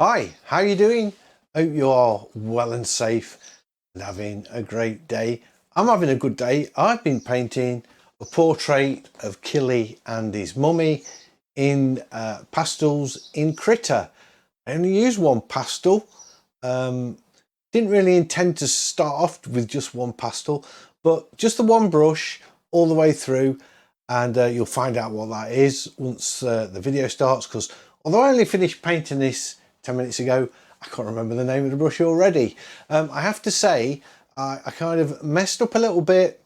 Hi, how are you doing? Hope you are well and safe and having a great day. I'm having a good day. I've been painting a portrait of Killy and his mummy in pastels in Krita. I only used one pastel. Didn't really intend to start off with just one pastel, but just the one brush all the way through, and you'll find out what that is once the video starts, because although I only finished painting this 10 minutes ago, I can't remember the name of the brush already. I have to say, I kind of messed up a little bit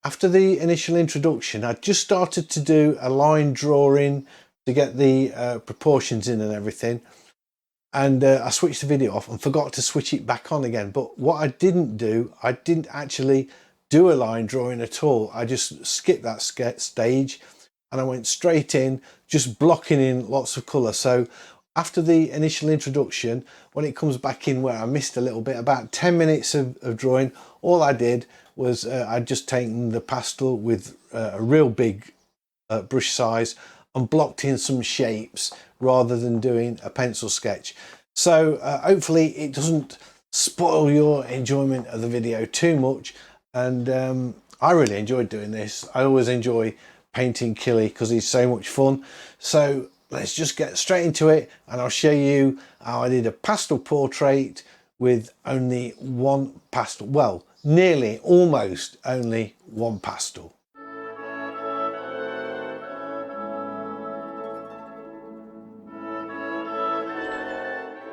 after the initial introduction. I just started to do a line drawing to get the proportions in and everything. And I switched the video off and forgot to switch it back on again. But what I didn't do, I didn't actually do a line drawing at all. I just skipped that stage and I went straight in, just blocking in lots of colour. So after the initial introduction, when it comes back in where I missed a little bit, about 10 minutes of drawing, all I did was I'd just taken the pastel with a real big brush size and blocked in some shapes rather than doing a pencil sketch. So hopefully it doesn't spoil your enjoyment of the video too much. And I really enjoyed doing this. I always enjoy painting Killy because he's so much fun. So let's just get straight into it and I'll show you how I did a pastel portrait with only one pastel. Well, nearly, almost only one pastel.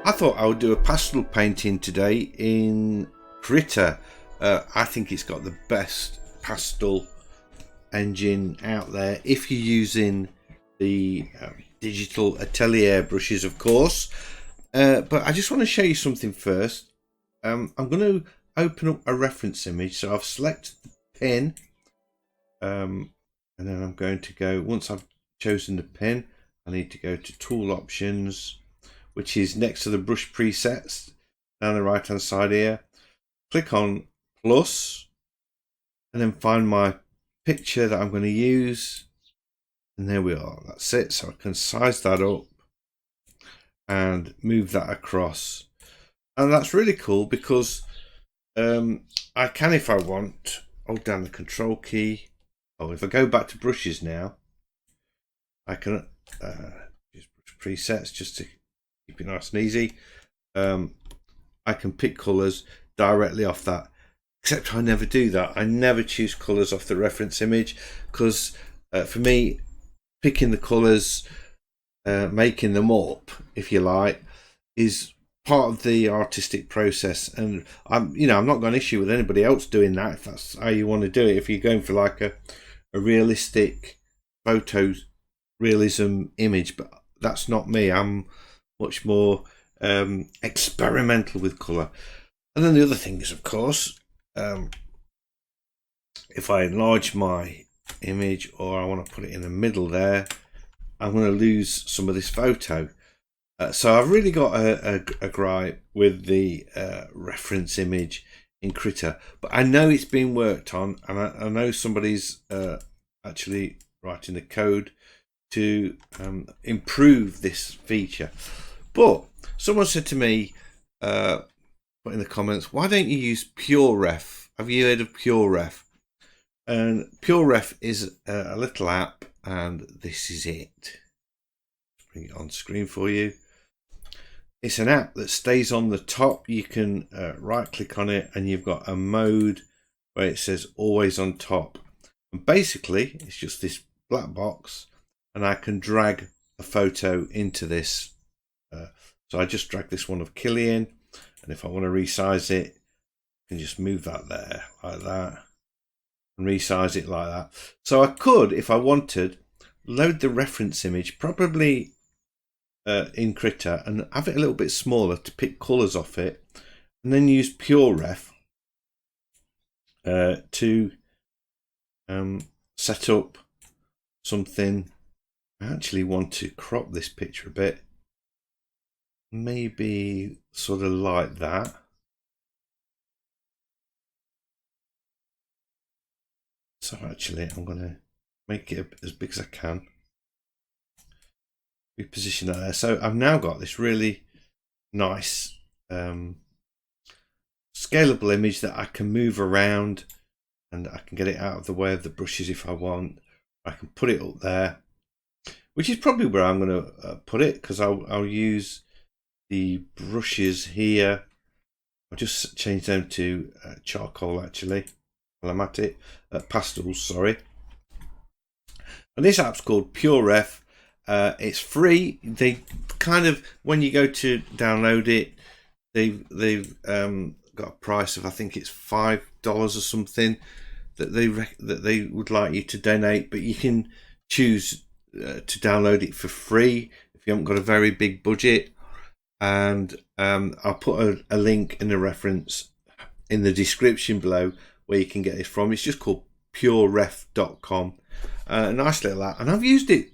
I thought I would do a pastel painting today in Krita. I think it's got the best pastel engine out there if you're using the digital atelier brushes, of course. But I just want to show you something first. I'm going to open up a reference image. So I've selected the pin, and then I'm going to go, once I've chosen the pin, I need to go to tool options, which is next to the brush presets down the right hand side here. Click on plus and then find my picture that I'm going to use, and there we are. That's it. So I can size that up and move that across, and that's really cool because I can, if I want, hold down the control key. If I go back to brushes now, I can use brush presets just to keep it nice and easy. I can pick colours directly off that, except I never do that. I never choose colours off the reference image because for me, picking the colours, making them up, if you like, is part of the artistic process. And I'm not got an issue with anybody else doing that if that's how you want to do it. If you're going for like a realistic photo realism image, but that's not me. I'm much more experimental with colour. And then the other thing is, of course, if I enlarge my image or I want to put it in the middle there, I'm going to lose some of this photo. So I've really got a gripe with the reference image in Krita, but I know it's been worked on, and I know somebody's actually writing the code to improve this feature. But someone said to me, put in the comments, why don't you use PureRef? Have you heard of PureRef? And PureRef is a little app, and this is it. Bring it on screen for you. It's an app that stays on the top. You can right click on it and you've got a mode where it says always on top. And basically it's just this black box, and I can drag a photo into this. So I just drag this one of Killian, and if I want to resize it, I can just move that there like that and resize it like that. So I could, if I wanted, load the reference image probably in Krita and have it a little bit smaller to pick colours off it, and then use PureRef to set up something. I actually want to crop this picture a bit, maybe sort of like that. So actually I'm going to make it as big as I can. We position that there. So I've now got this really nice scalable image that I can move around, and I can get it out of the way of the brushes if I want. I can put it up there, which is probably where I'm going to put it, because I'll use the brushes here. I'll just change them to charcoal actually while I'm at it. Pastels, sorry. And this app's called PureRef. It's free. They kind of, when you go to download it, they've got a price of, I think it's $5 or something that they would like you to donate, but you can choose to download it for free if you haven't got a very big budget. And I'll put a link and a reference in the description below where you can get this from. It's just called pureref.com. Nice little app, and I've used it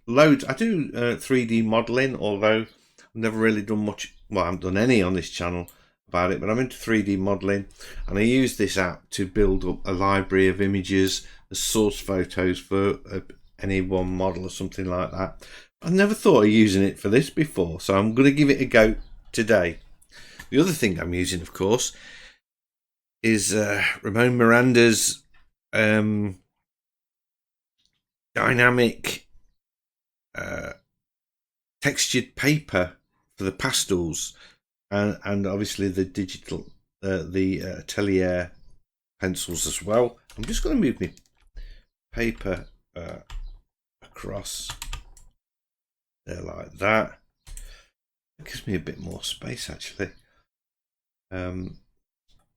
loads. I do 3D modeling, although I've never really done much. Well, I haven't done any on this channel about it, but I'm into 3D modeling, and I use this app to build up a library of images as source photos for any one model or something like that. I never thought of using it for this before, so I'm going to give it a go today. The other thing I'm using, of course, is Ramon Miranda's dynamic textured paper for the pastels, and obviously the digital the Atelier pencils as well. I'm just going to move my paper across there like that. It gives me a bit more space actually.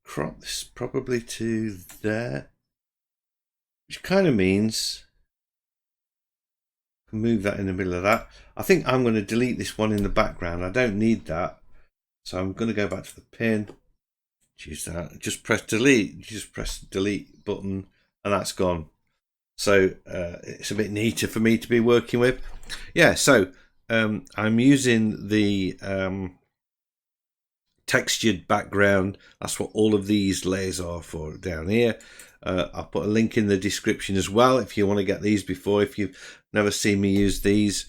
Crop this probably to there, which kind of means I can move that in the middle of that. I think I'm going to delete this one in the background. I don't need that, so I'm going to go back to the pin, choose that, just press delete, just press the delete button, and that's gone. So it's a bit neater for me to be working with. Yeah, so I'm using the textured background. That's what all of these layers are for down here. I'll put a link in the description as well if you want to get these before, if you've never seen me use these.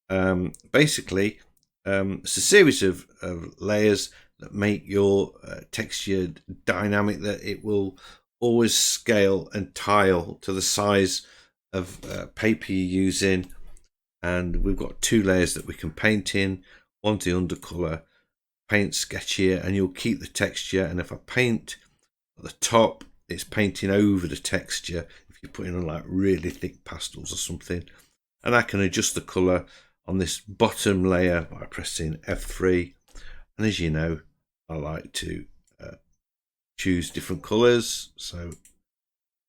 Basically, it's a series of layers that make your textured dynamic, that it will always scale and tile to the size of paper you're using. And we've got two layers that we can paint in. One's the undercolor, paint sketch here, and you'll keep the texture. And if I paint at the top, it's painting over the texture if you're putting on like really thick pastels or something. And I can adjust the color on this bottom layer by pressing F3. And as you know, I like to choose different colors, so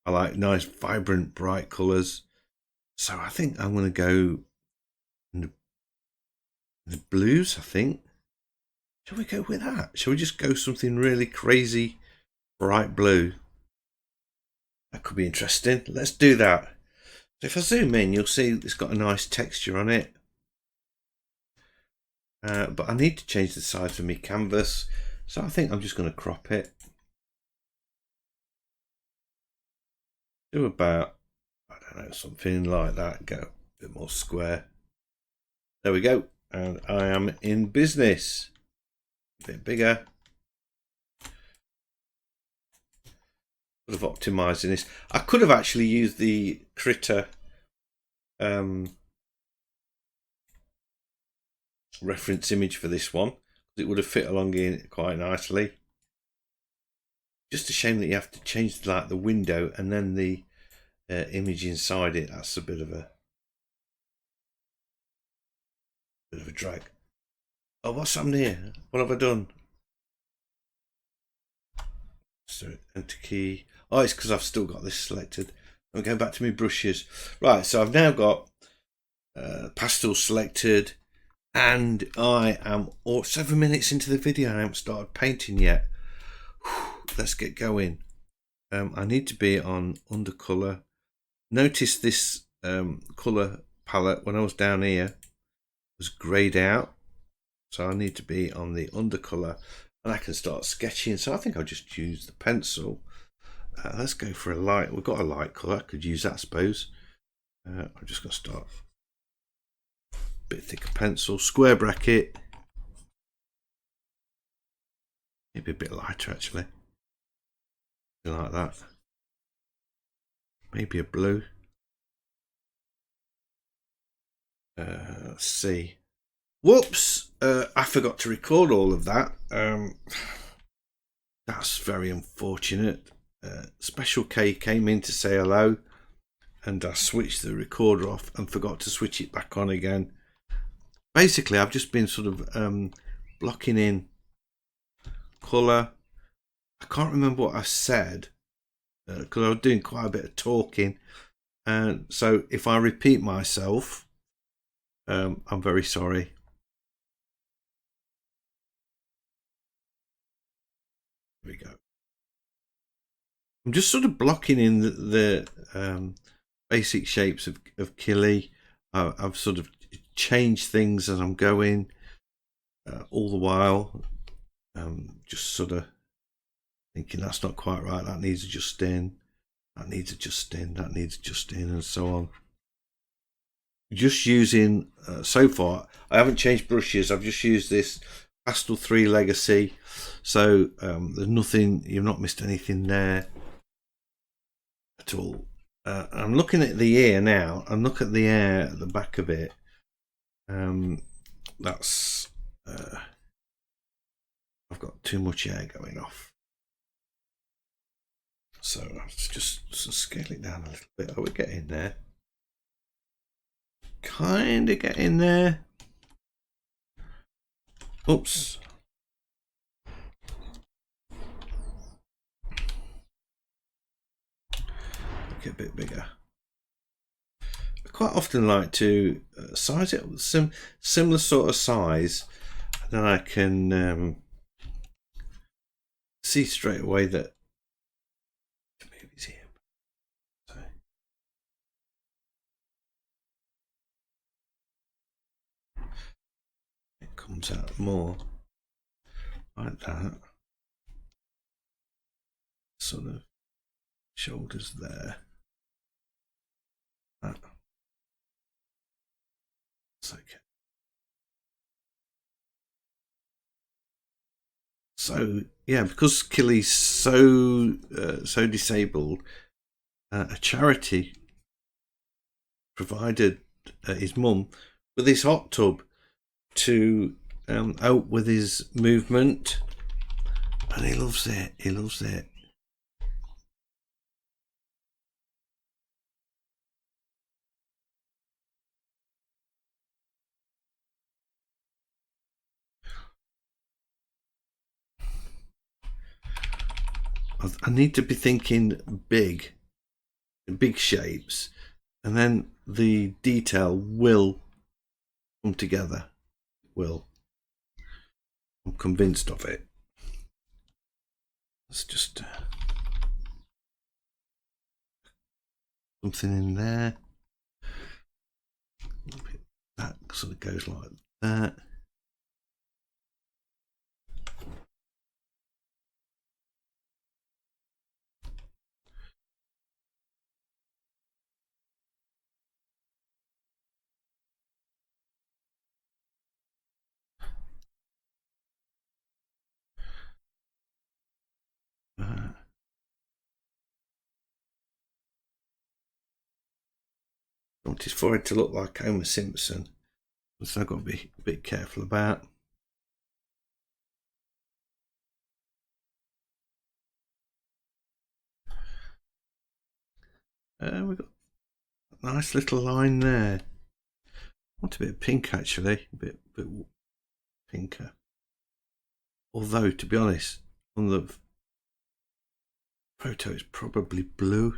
I like nice vibrant bright colors. So I think I'm going to go in the blues. I think, shall we go with that? Shall we just go something really crazy bright blue? That could be interesting. Let's do that. So if I zoom in, you'll see it's got a nice texture on it. But I need to change the size of my canvas, so I think I'm just going to crop it. Do about, I don't know, something like that. Go a bit more square. There we go. And I am in business. A bit bigger. Sort of optimizing this. I could have actually used the Krita reference image for this one. It would have fit along in quite nicely. Just a shame that you have to change like the window and then the image inside it. That's a bit of a drag. Oh, what's happened here? What have I done? So enter key. Oh, it's because I've still got this selected. I'm going back to my brushes. Right, so I've now got pastel selected, and I am 7 minutes into the video and I haven't started painting yet. Let's get going. I need to be on undercolor. Notice this color palette when I was down here was grayed out, so I need to be on the undercolor, and I can start sketching. So I think I'll just use the pencil. Let's go for a light. We've got a light color. I could use that, I suppose. I'm just going to start a bit thicker pencil, square bracket, Maybe a bit lighter actually. Something like that. Maybe a blue. Let's see. Whoops! I forgot to record all of that. That's very unfortunate. Special K came in to say hello, and I switched the recorder off and forgot to switch it back on again. Basically, I've just been sort of blocking in colour. I can't remember what I said because I was doing quite a bit of talking, and so if I repeat myself, I'm very sorry. Here we go. I'm just sort of blocking in the basic shapes of Killy. I've sort of changed things as I'm going all the while. Just sort of thinking that's not quite right, that needs adjusting, that needs adjusting, that needs adjusting, and so on. Just using, so far, I haven't changed brushes, I've just used this Pastel 3 Legacy, so there's nothing, you've not missed anything there at all. I'm looking at the ear now, and look at the air at the back of it. That's I've got too much air going off, so I'll just scale it down a little bit. Oh, we're getting there, kind of getting there. Oops. Make it a bit bigger. I quite often like to size it with similar sort of size, and then I can see straight away that he's here. So. It comes out more like that. Sort of shoulders there. That. It's okay. So yeah, because Killy's so disabled, a charity provided his mum with this hot tub to help with his movement, and he loves it. He loves it. I need to be thinking big shapes, and then the detail will come together. Will. I'm convinced of it. Let's just something in there. That sort of goes like that. I want his forehead to look like Homer Simpson, which I've got to be a bit careful about. We've got a nice little line there. I want a bit of pink actually, a bit pinker. Although, to be honest, on the photo it's probably blue.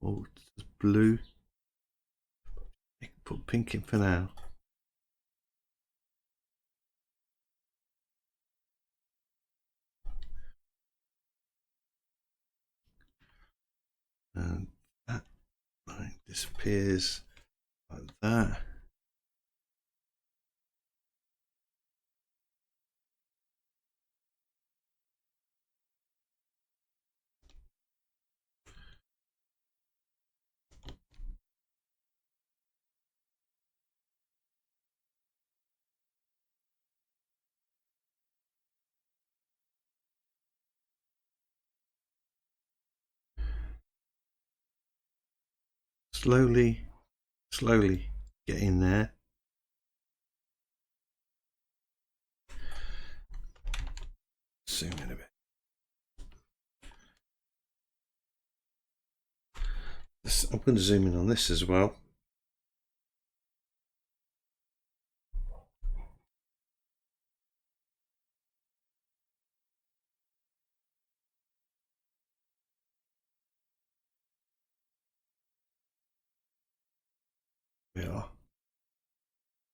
Oh, it's blue. I can put pink in for now. And that line disappears like that. slowly get in there. Zoom in a bit. I'm going to zoom in on this as well. We are.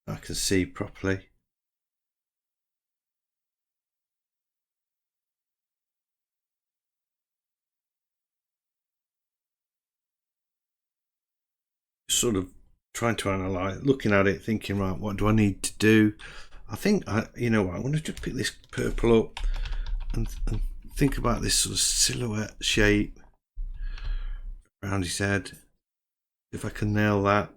I can see properly. Sort of trying to analyze, looking at it, thinking, right, what do I need to do? I think you know what, I'm going to just pick this purple up and think about this sort of silhouette shape around his head. If I can nail that.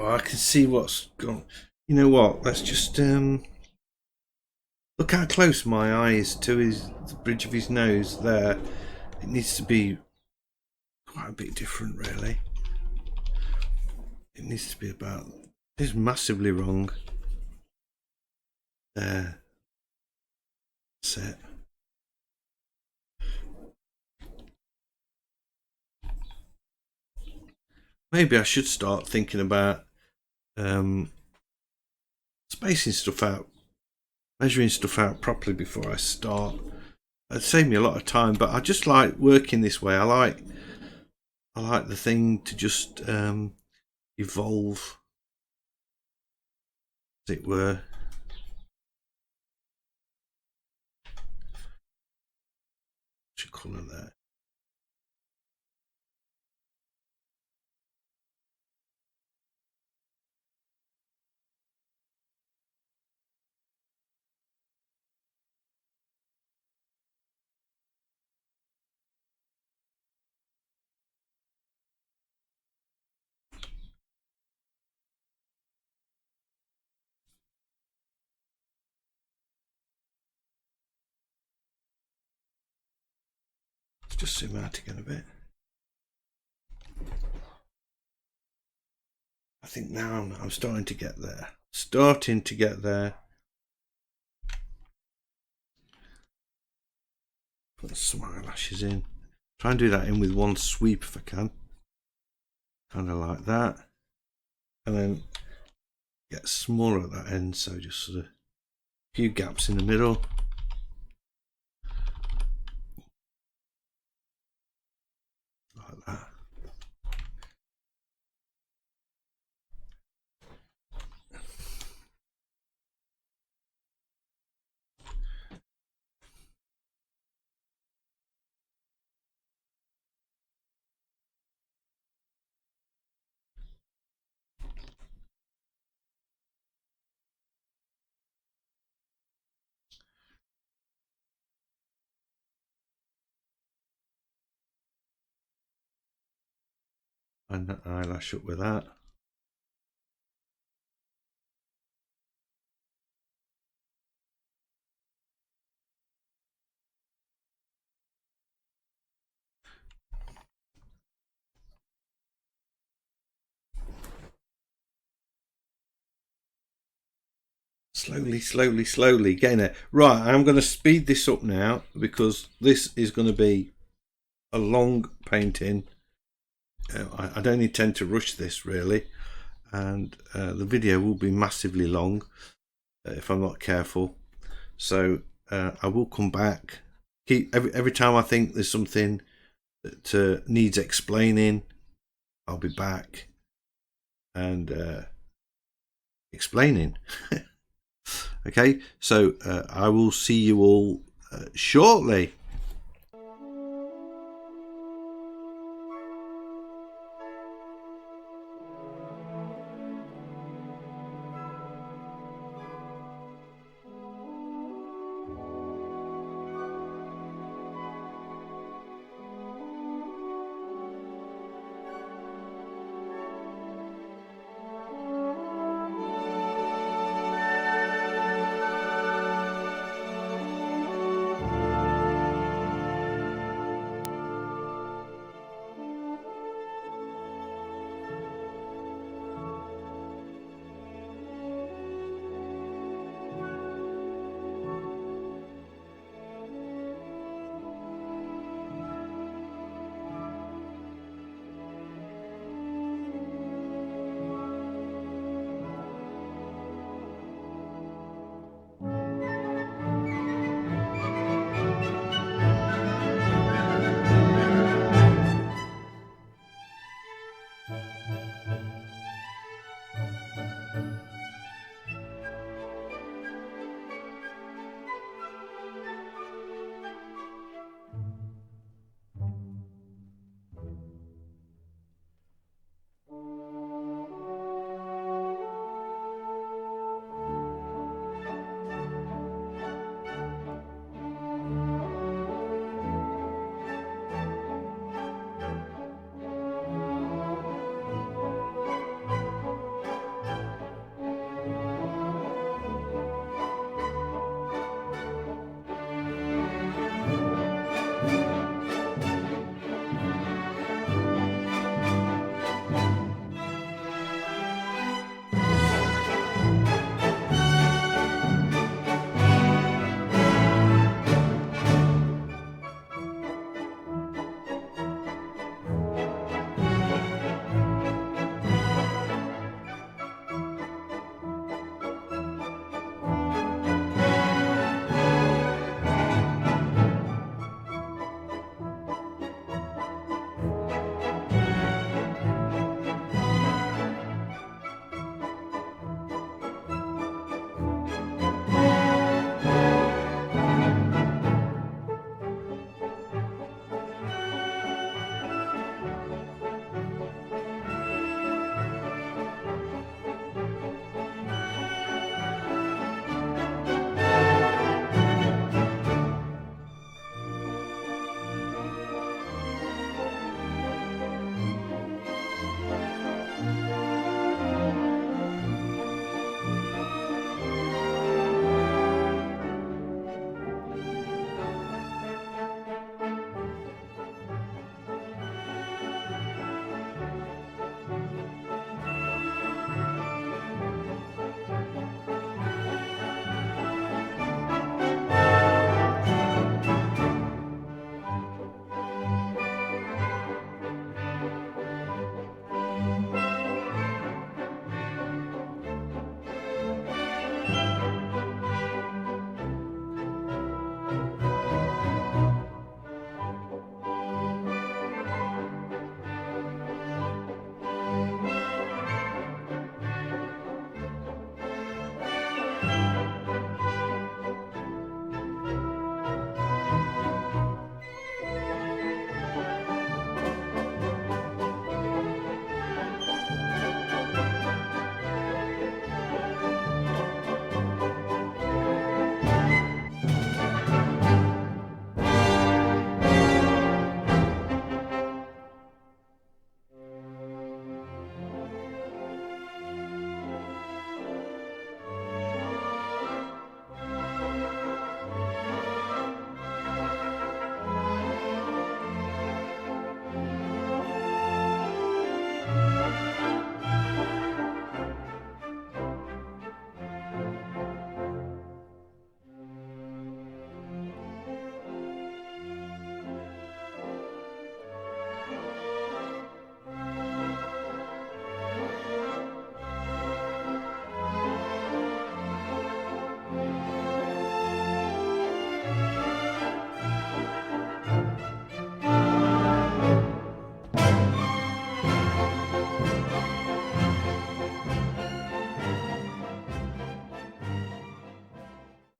I can see what's gone. You know what? Let's just look how close my eye is to the bridge of his nose there. It needs to be quite a bit different, really. It needs to be about. It's massively wrong. There. That's it. Maybe I should start thinking about spacing stuff out, measuring stuff out properly before I start. It'd save me a lot of time, but I just like working this way. I like the thing to just evolve, as it were. Should colour that. Let's just zoom out again a bit. I think now I'm starting to get there. Starting to get there. Put some eyelashes in. Try and do that in with one sweep if I can. Kind of like that. And then get smaller at that end, so just sort of a few gaps in the middle. Like that. And that eyelash up with that. Slowly getting it. Right, I'm going to speed this up now because this is going to be a long painting. I don't intend to rush this really, and the video will be massively long if I'm not careful. So I will come back keep every time I think there's something that needs explaining, I'll be back and explaining. Okay, so I will see you all shortly.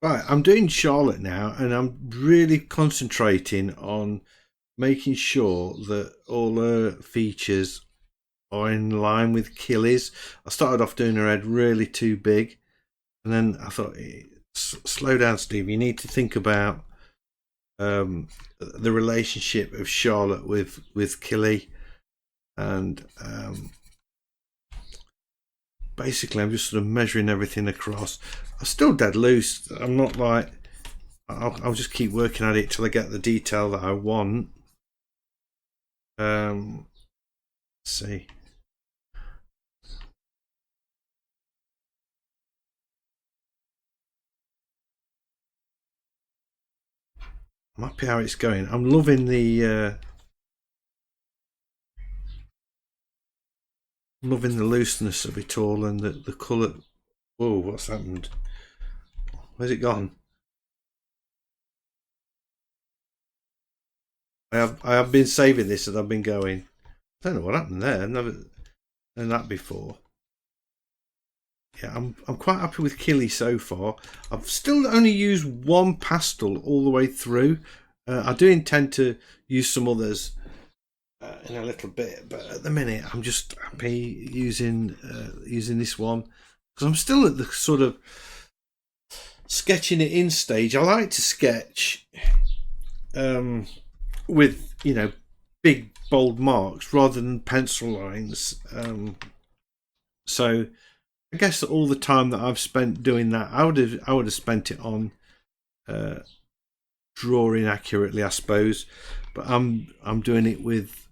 Right, I'm doing Charlotte now, and I'm really concentrating on making sure that all her features are in line with Killy's. I started off doing her head really too big, and then I thought, slow down, Steve. You need to think about the relationship of Charlotte with Killy, and basically I'm just sort of measuring everything across. I'm still dead loose. I'm not like I'll just keep working at it till I get the detail that I want. Let's see. I'm happy how it's going. I'm loving the looseness of it all, and the colour. Whoa, what's happened? Where's it gone? I have been saving this as I've been going. I don't know what happened there. I've never done that before. Yeah, I'm quite happy with Killy so far. I've still only used one pastel all the way through. I do intend to use some others in a little bit, but at the minute I'm just happy using this one because I'm still at the sort of sketching it in stage. I like to sketch with big bold marks rather than pencil lines. So I guess that all the time that I've spent doing that, I would have spent it on drawing accurately, I suppose. But I'm doing it with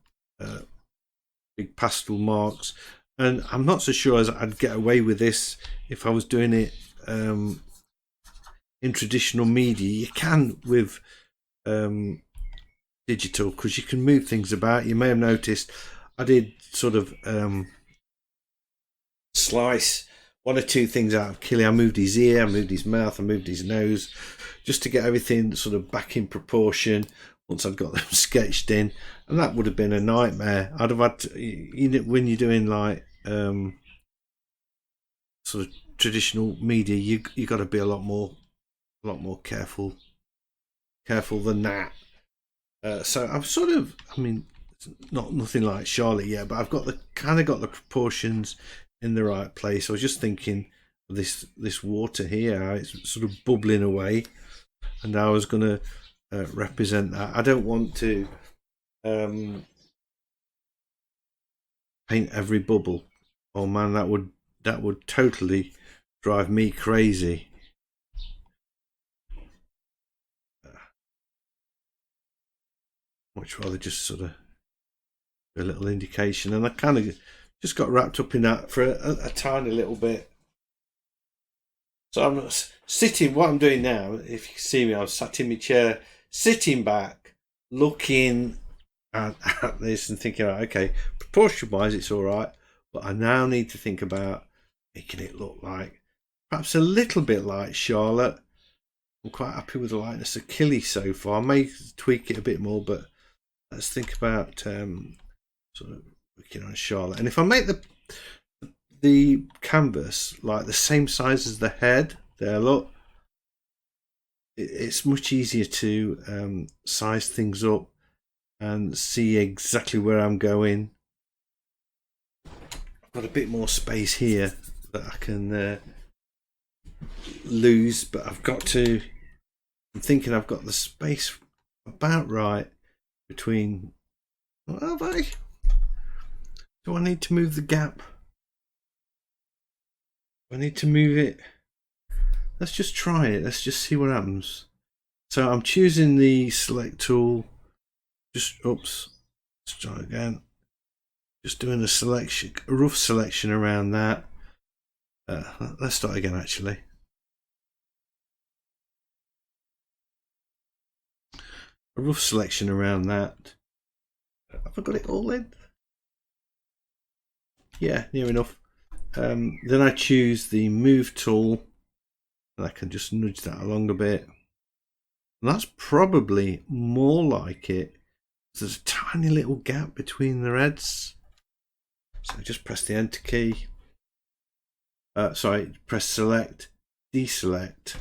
big pastel marks, and I'm not so sure as I'd get away with this if I was doing it in traditional media. You can with digital because you can move things about. You may have noticed I did sort of slice one or two things out of Killian. I moved his ear, I moved his mouth, I moved his nose, just to get everything sort of back in proportion once I'd got them sketched in, and that would have been a nightmare. I'd have had to, when you're doing like sort of traditional media, you got to be a lot more careful than that. So I'm sort of, I mean, nothing like Charlotte yet, but I've got the proportions in the right place. I was just thinking of this water here, how it's sort of bubbling away, and I was going to represent that. I don't want to paint every bubble. Oh man, that would totally drive me crazy. Much rather just sort of a little indication, and I kind of just got wrapped up in that for a tiny little bit. So I'm sitting, what I'm doing now, if you can see me, I'm sat in my chair, sitting back, looking at this and thinking, okay, proportion wise it's all right, but I now need to think about making it look like perhaps a little bit like Charlotte. I'm quite happy with the lightness of Killy so far. I may tweak it a bit more, but let's think about sort of working on Charlotte. And if I make the canvas like the same size as the head, there, look, it's much easier to size things up and see exactly where I'm going. I've got a bit more space here that I can lose, but I'm thinking I've got the space about right between. What have I? Do I need to move the gap? I need to move it. Let's just try it. Let's just see what happens. So I'm choosing the select tool. Let's try again. Just doing a rough selection around that. Let's start again actually. A rough selection around that. Have I got it all in? Yeah, near enough. Then I choose the move tool, and I can just nudge that along a bit. And that's probably more like it. There's a tiny little gap between the reds. So just press the enter key. Press select, deselect,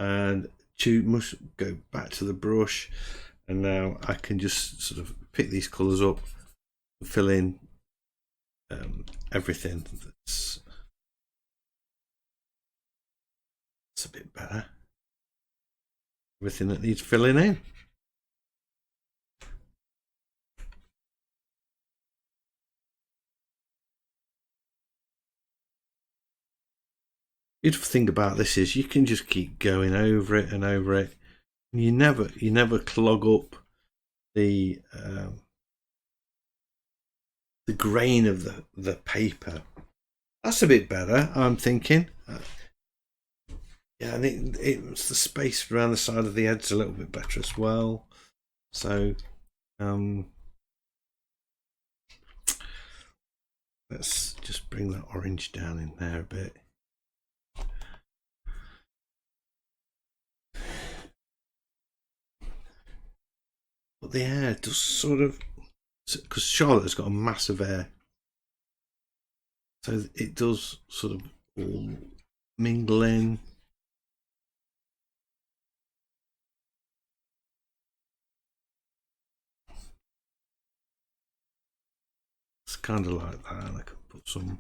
and must go back to the brush, and now I can just sort of pick these colours up and fill in everything that's a bit better, everything that needs filling in. The beautiful thing about this is you can just keep going over it and over it. You never clog up the grain of the paper. That's a bit better, I'm thinking. Yeah, and it's the space around the side of the head's a little bit better as well. So let's just bring that orange down in there a bit. But the hair does sort of, because Charlotte has got a massive hair, so it does sort of all mingle in. It's kind of like that, and I can put some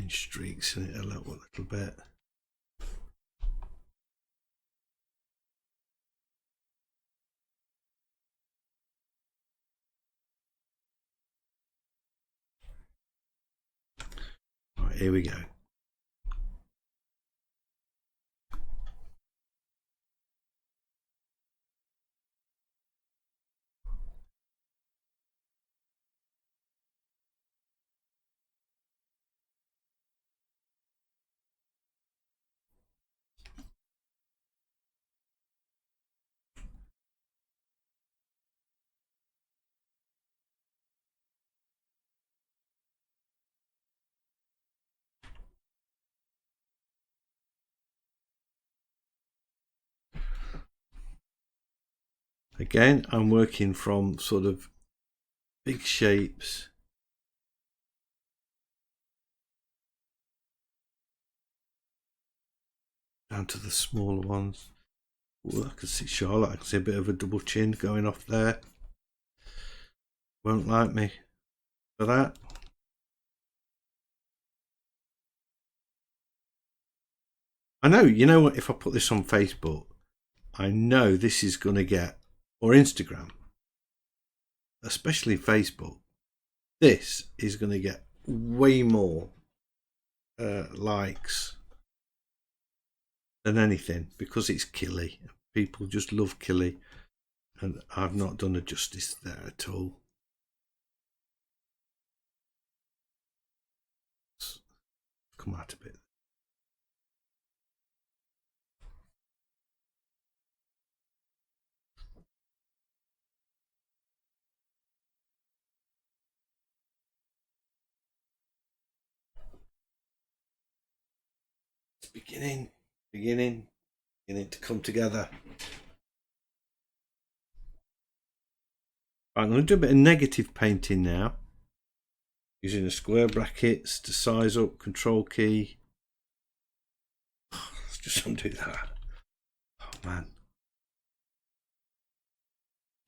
streaks in it a little bit. Right, here we go. Again, I'm working from sort of big shapes down to the smaller ones. Ooh, I can see Charlotte, I can see a bit of a double chin going off there. Won't like me for that. I know, you know what, if I put this on Facebook, I know this is going to get, or Instagram, especially Facebook, this is going to get way more likes than anything, because it's Killy. People just love Killy, and I've not done a justice there at all. Let's come out a bit. It's beginning to come together. I'm going to do a bit of negative painting now, using the square brackets to size up, control key. Let's just undo that. Oh man,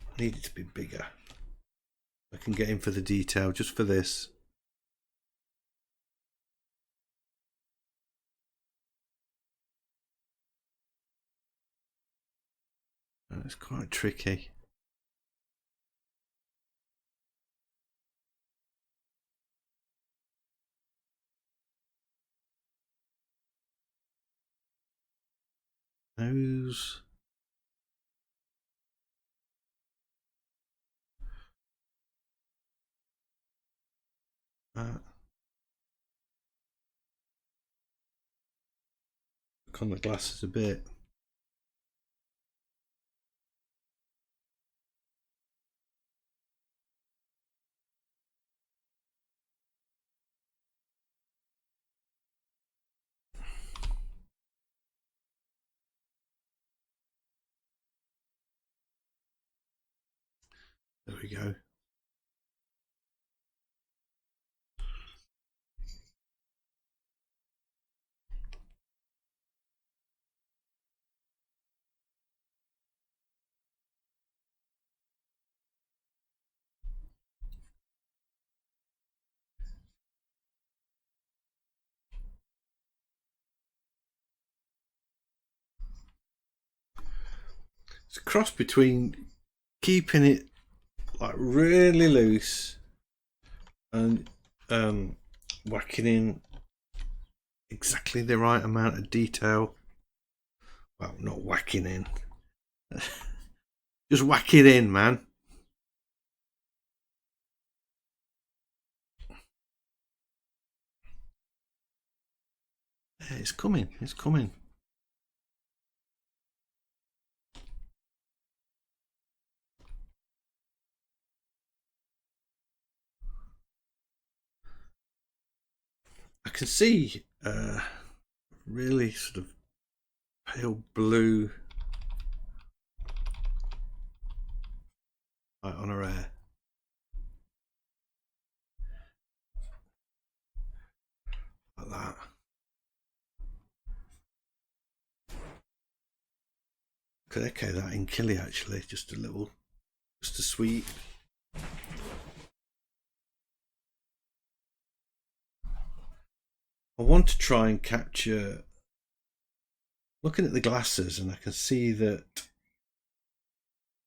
I need it to be bigger. I can get in for the detail just for this. It's quite tricky. Nose. Look on the glasses a bit. There we go. It's a cross between keeping it like really loose and whacking in exactly the right amount of detail. Well, not whacking in. Just whack it in, man. Yeah, it's coming. It's coming. I can see really sort of pale blue light on her hair. Like that. Could echo that in Killian actually, just a sweep. I want to try and capture, looking at the glasses, and I can see that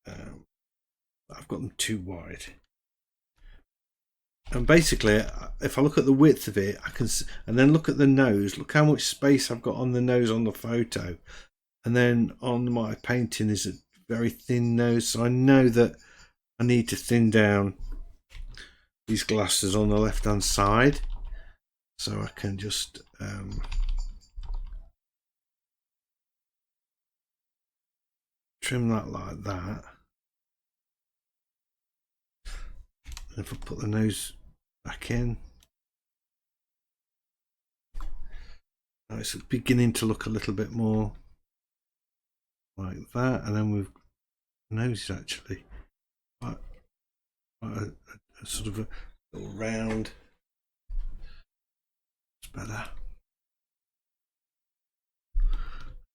I've got them too wide. And basically, if I look at the width of it, I can, and then look at the nose. Look how much space I've got on the nose on the photo, and then on my painting is a very thin nose. So I know that I need to thin down these glasses on the left-hand side, so I can just trim that like that. And if I put the nose back in, now it's beginning to look a little bit more like that, and then we've nose is actually quite a sort of a little round. It's better.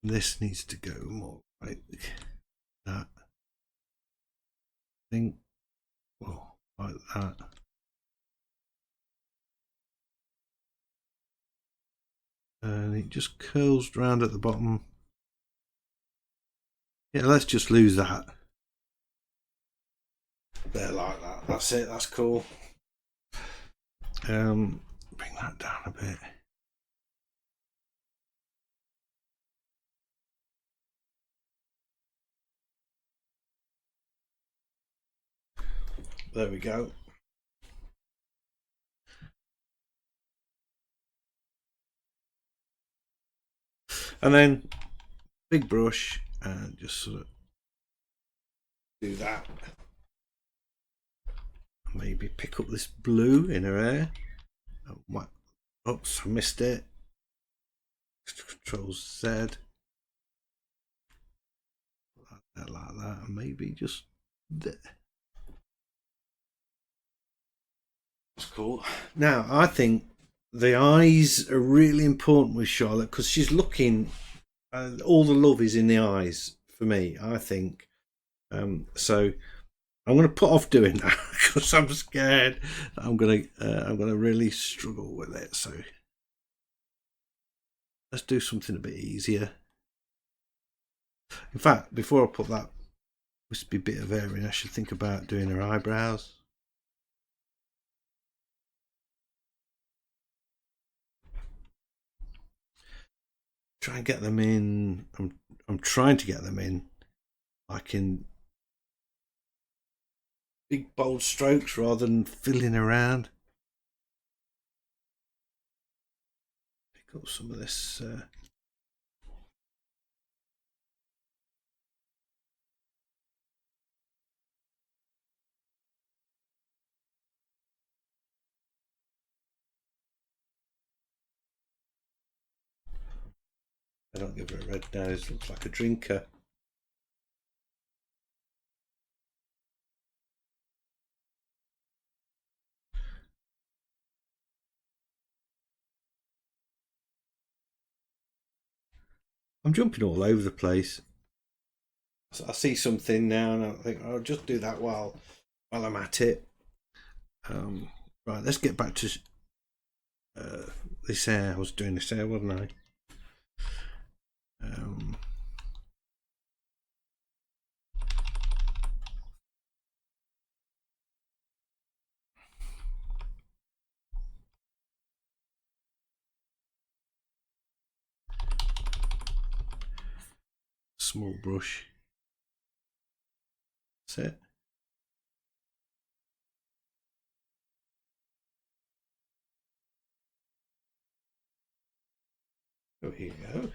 And this needs to go more like that. I think, well, like that. And it just curls round at the bottom. Yeah, let's just lose that. There, like that. That's it. That's cool. Bring that down a bit. There we go. And then big brush and just sort of do that. Maybe pick up this blue in her hair. Oops, I missed it. Control Z. Like that, and maybe just there. That's cool. Now, I think the eyes are really important with Charlotte because she's looking, all the love is in the eyes for me, I think. So I'm going to put off doing that because I'm scared that I'm going to really struggle with it. So let's do something a bit easier. In fact, before I put that wispy bit of hair in, I should think about doing her eyebrows. Try and get them in. I'm trying to get them in like in big bold strokes rather than fiddling around. Pick up some of this I don't give her a red nose, looks like a drinker. I'm jumping all over the place. So I see something now and I think I'll just do that while I'm at it. Right, let's get back to this hair. I was doing this hair, wasn't I? small brush. That's it. Oh, here you go.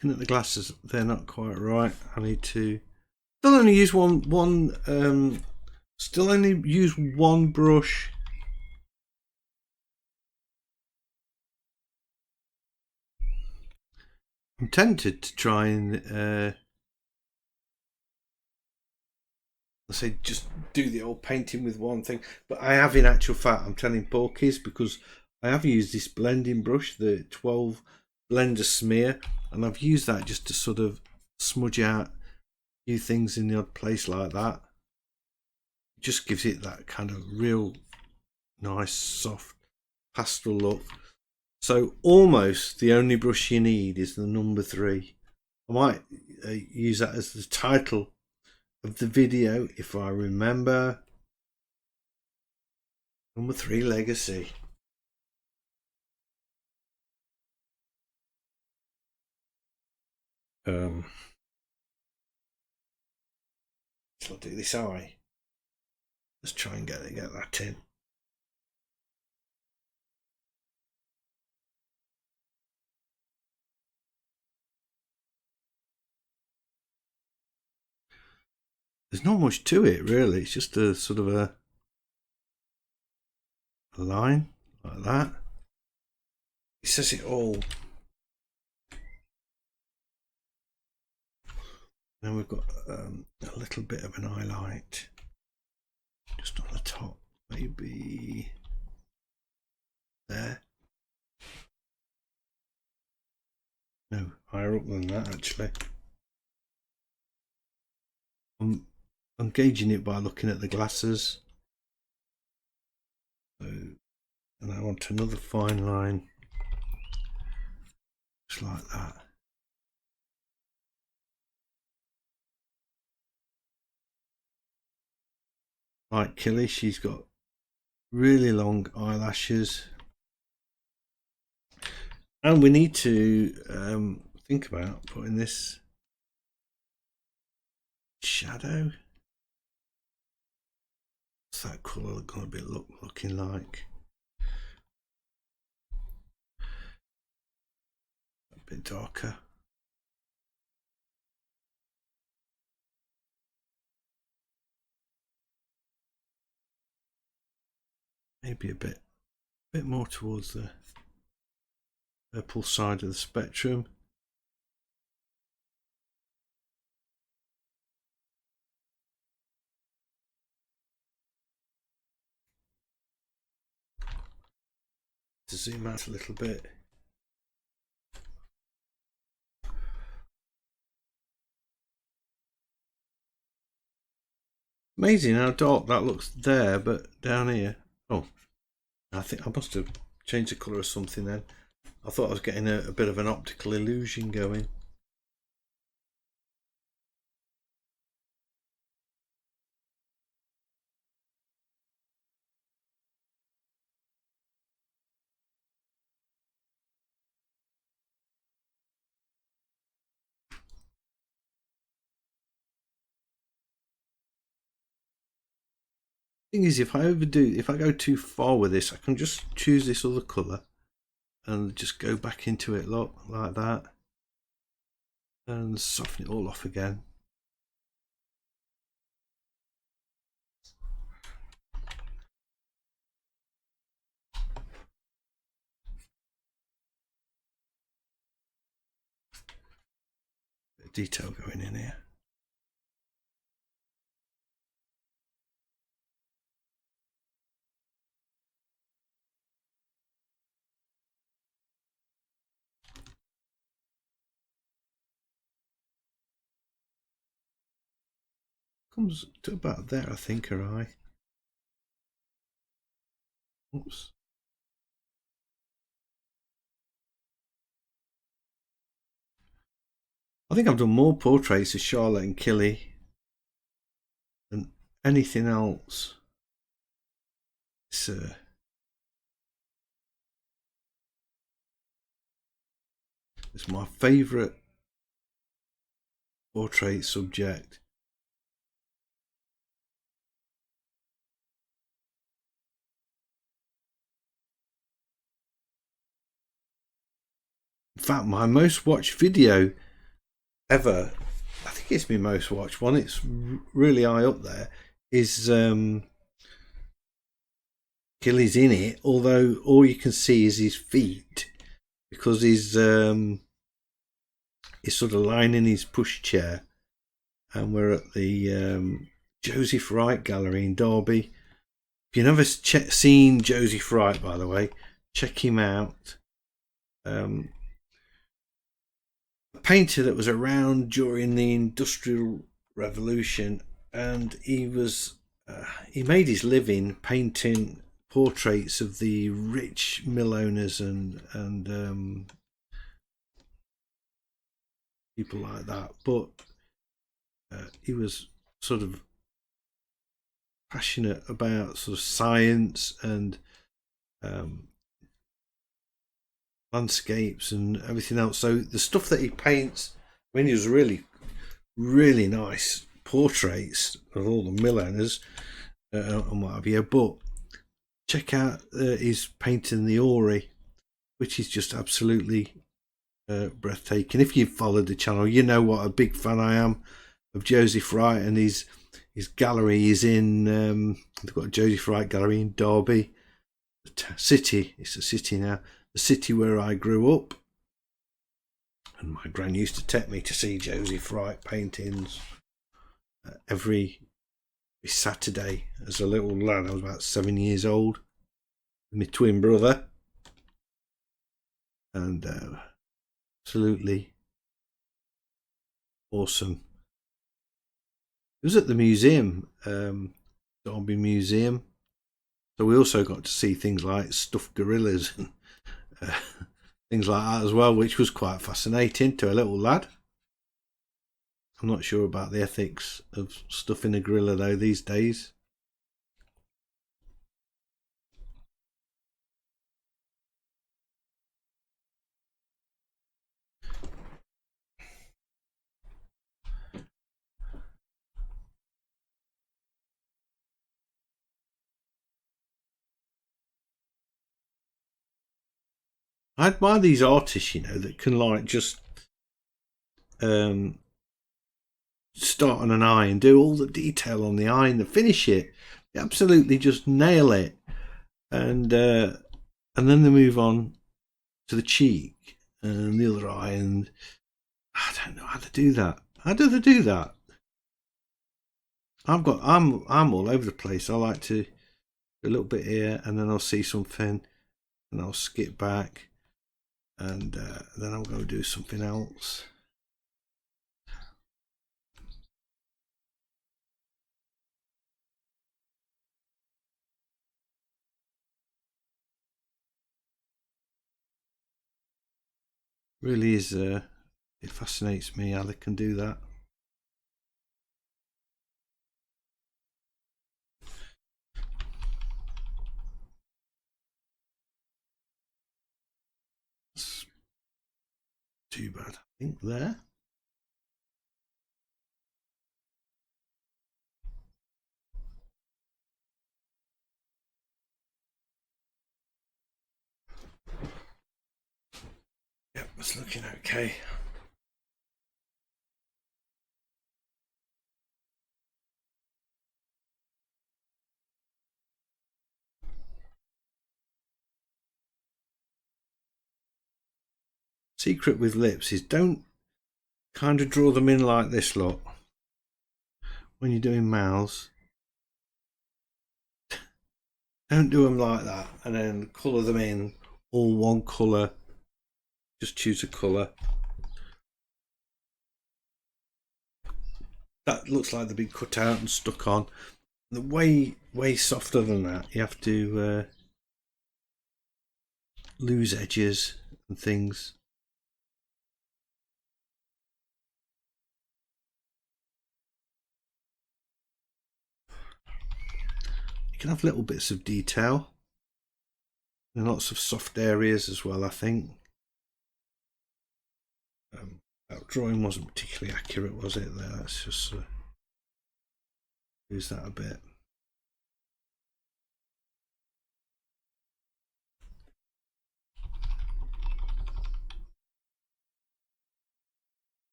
Looking at the glasses, they're not quite right. I need to still only use still only use one brush. I'm tempted to try and let's say just do the old painting with one thing, but I have in actual fact, I'm telling porkies, because I have used this blending brush, the 12 blender smear, and I've used that just to sort of smudge out a few things in the odd place like that. It just gives it that kind of real nice soft pastel look. So almost the only brush you need is the number 3. I might use that as the title of the video if I remember. Number 3 Legacy. So I'll do this eye. Let's try and get that in. There's not much to it really, it's just a sort of a line like that. It says it all. Then we've got a little bit of an highlight just on the top, maybe there. No, higher up than that actually. I'm gauging it by looking at the glasses. So, and I want another fine line, just like that. Like Killy, she's got really long eyelashes. And we need to think about putting this shadow. What's that colour going to be looking like? A bit darker. Maybe a bit more towards the purple side of the spectrum. To zoom out a little bit. Amazing how dark that looks there, but down here, oh, I think I must have changed the colour or something then. I thought I was getting a bit of an optical illusion going. Thing is, if I go too far with this, I can just choose this other colour and just go back into it, look, like that, and soften it all off again. Bit of detail going in here. Comes to about there, I think, her eye. Oops. I think I've done more portraits of Charlotte and Killy than anything else. It's my favourite portrait subject. In fact, my most watched video ever, I think it's my most watched one, it's really high up there, is Killy's in it, although all you can see is his feet, because he's sort of lying in his pushchair, and we're at the Joseph Wright Gallery in Derby. If you've never seen Joseph Wright, by the way, check him out. A painter that was around during the Industrial Revolution, and he made his living painting portraits of the rich mill owners and people like that, but he was sort of passionate about sort of science and landscapes and everything else. So the stuff that he paints, I mean, he was really nice portraits of all the mill owners and what have you, but check out his painting the Ori, which is just absolutely breathtaking. If you've followed the channel, you know what a big fan I am of Joseph Wright, and his gallery is in they've got a Joseph Wright gallery in Derby city. It's a city now, the city where I grew up, and my gran used to take me to see Joseph Wright paintings every Saturday as a little lad. I was about 7 years old with my twin brother, and absolutely awesome. It was at the museum, Derby Museum, so we also got to see things like stuffed gorillas and things like that as well, which was quite fascinating to a little lad. I'm not sure about the ethics of stuffing a gorilla though these days. I admire these artists, you know, that can like just start on an eye and do all the detail on the eye and the finish it. They absolutely just nail it, and then they move on to the cheek and the other eye, and I don't know how to do that. How do they do that? I'm all over the place. I like to do a little bit here, and then I'll see something, and I'll skip back, and then I'll go do something else. Really is it fascinates me how they can do that. It's too bad, I think, there. Yep, it's looking okay. Secret with lips is don't kind of draw them in like this, look. When you're doing mouths, don't do them like that and then colour them in all one colour. Just choose a colour. That looks like they've been cut out and stuck on. The way softer than that. You have to lose edges and things. You can have little bits of detail and lots of soft areas as well, I think. That drawing wasn't particularly accurate, was it? There, let's just use that a bit.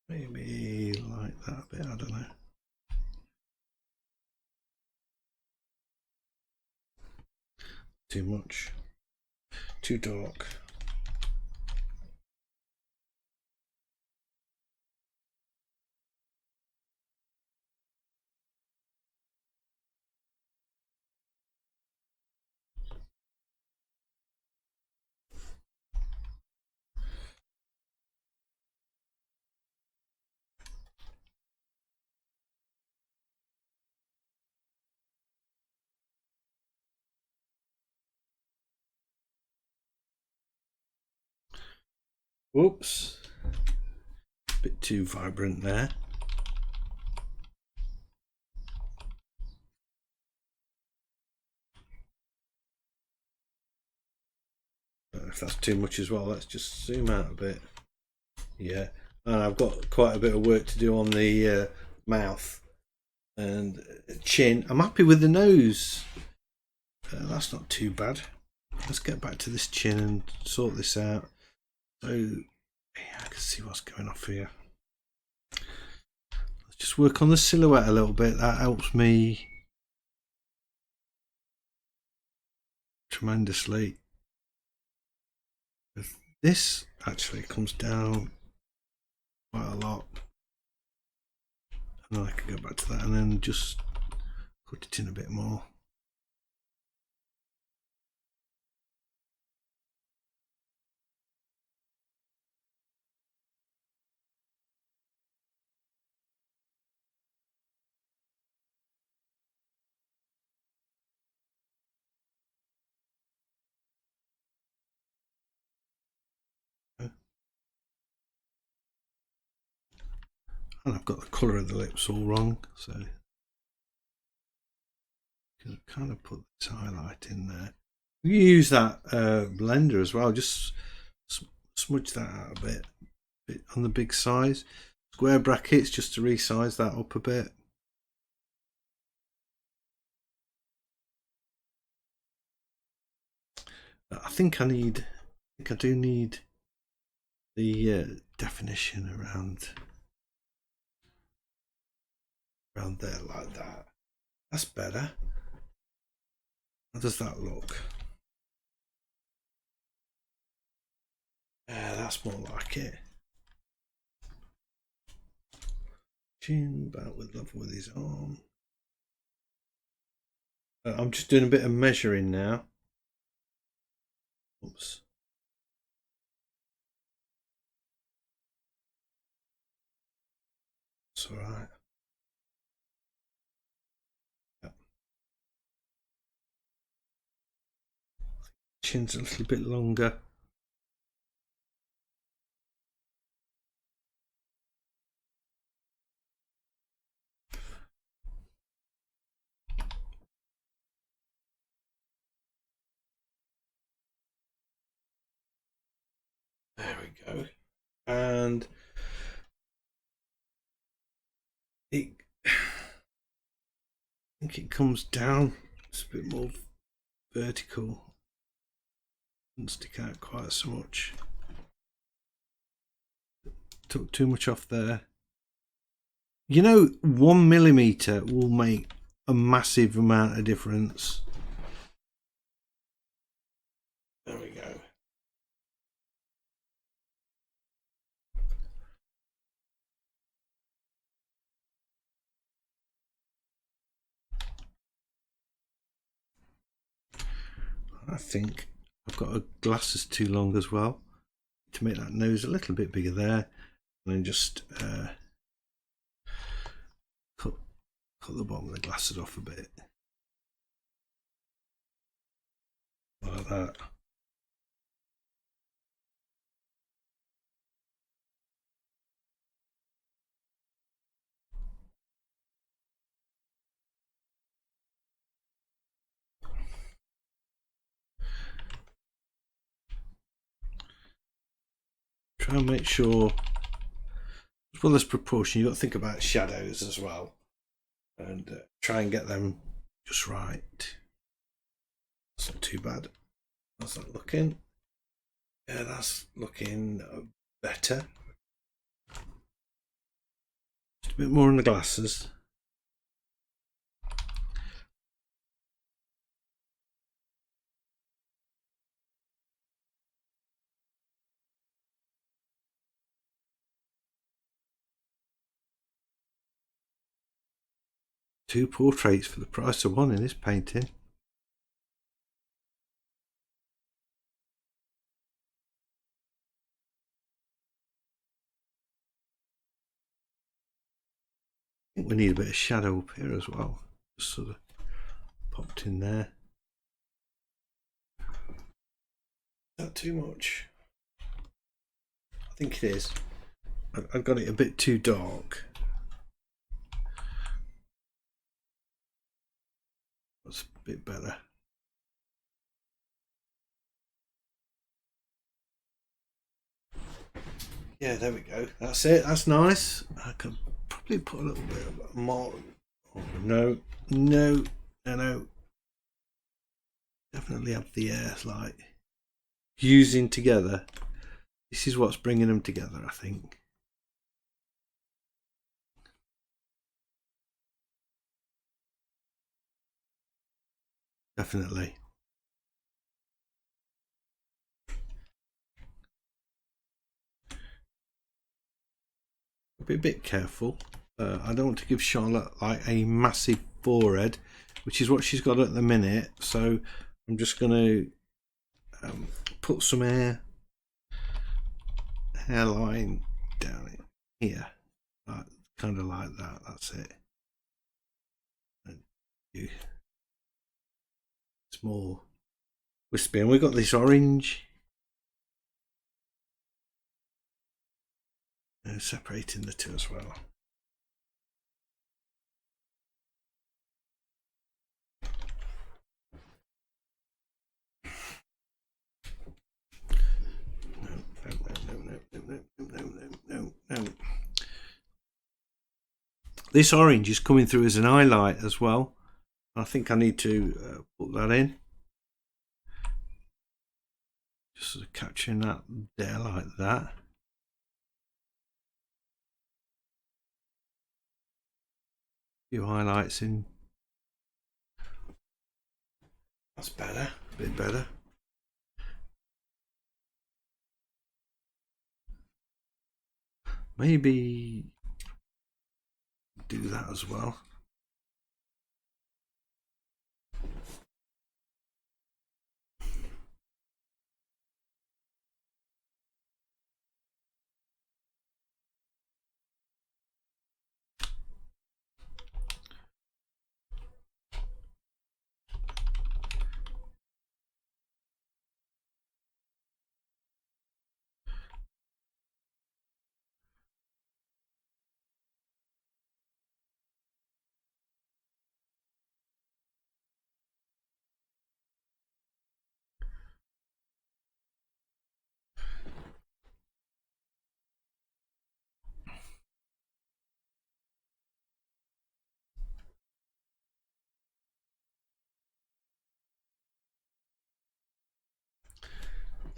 Maybe like that a bit, I don't know. Too much, too dark. Whoops, a bit too vibrant there. If that's too much as well, let's just zoom out a bit. Yeah, and I've got quite a bit of work to do on the mouth and chin. I'm happy with the nose. That's not too bad. Let's get back to this chin and sort this out. So yeah, I can see what's going off here. Let's just work on the silhouette a little bit. That helps me tremendously. This actually comes down quite a lot. And then I can go back to that and then just put it in a bit more. And I've got the colour of the lips all wrong, so I've kind of put this highlight in there. You use that blender as well, just smudge that out a bit on the big size. Square brackets just to resize that up a bit. I think I do need the definition around there like that. That's better. How does that look? Yeah, that's more like it. Chin about with level with his arm. I'm just doing a bit of measuring now. Oops. It's all right. Yep. Chin's a little bit longer. There we go. And I think it comes down. It's a bit more vertical. Doesn't stick out quite so much. Took too much off there. You know, 1 millimeter will make a massive amount of difference. There we go. I think I've got a glasses too long as well to make that nose a little bit bigger there, and then just cut the bottom of the glasses off a bit like that. try and make sure, as well as proportion, you've got to think about shadows as well, and try and get them just right. That's not too bad. How's that looking? Yeah, that's looking better. Just a bit more on the glasses. Two portraits for the price of one in this painting. I think we need a bit of shadow up here as well. Just sort of popped in there. Not too much. I think it is. I've got it a bit too dark. That's a bit better. Yeah, there we go. That's it. That's nice. I could probably put a little bit more. Oh, no. Definitely have the air like fusing together. This is what's bringing them together, I think. Definitely. Be a bit careful. I don't want to give Charlotte like a massive forehead, which is what she's got at the minute. So I'm just going to put some hairline down here, like, kind of like that. That's it. It's more wispy, and we've got this orange. And separating the two as well. No. This orange is coming through as an highlight as well. I think I need to put that in. Just sort of capturing that there like that. A few highlights in. That's better, a bit better. Maybe do that as well.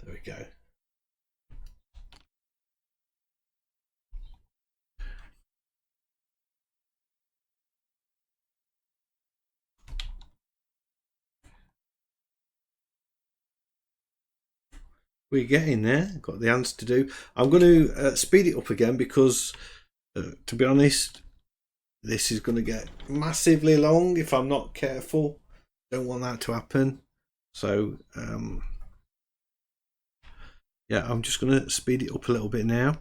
There we go. We're getting there. Got the answer to do. I'm going to speed it up again because, to be honest, this is going to get massively long if I'm not careful. Don't want that to happen. So, yeah, I'm just going to speed it up a little bit now,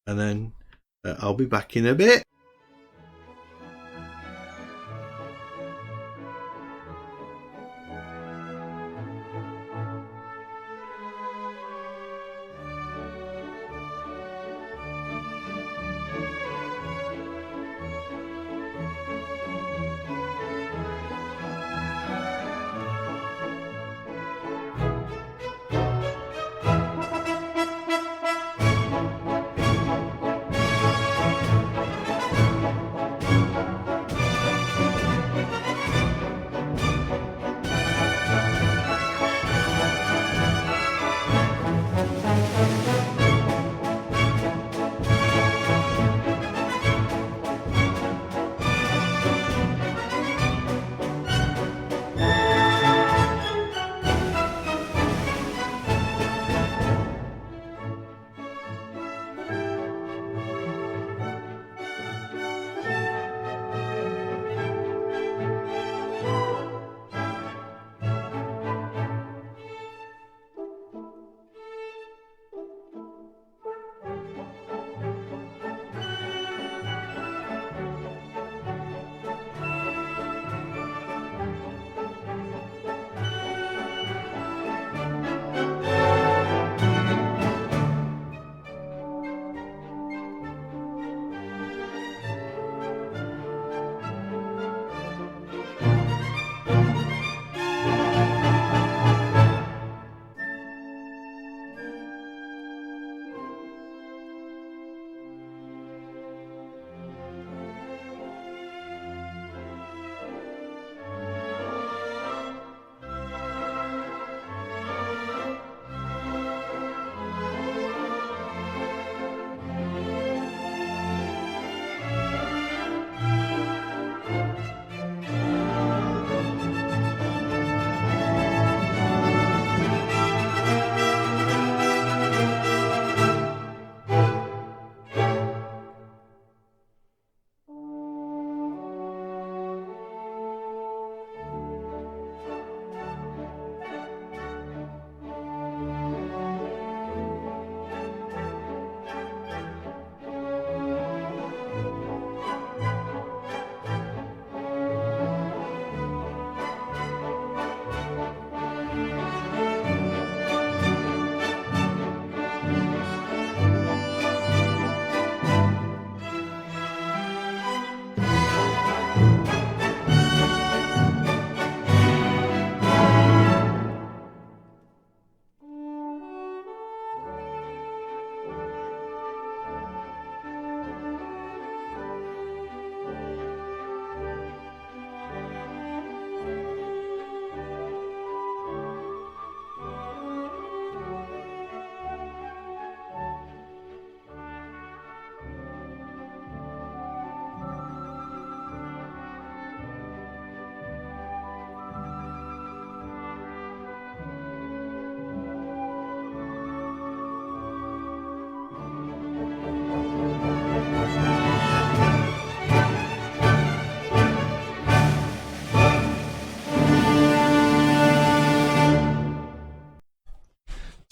and then I'll be back in a bit.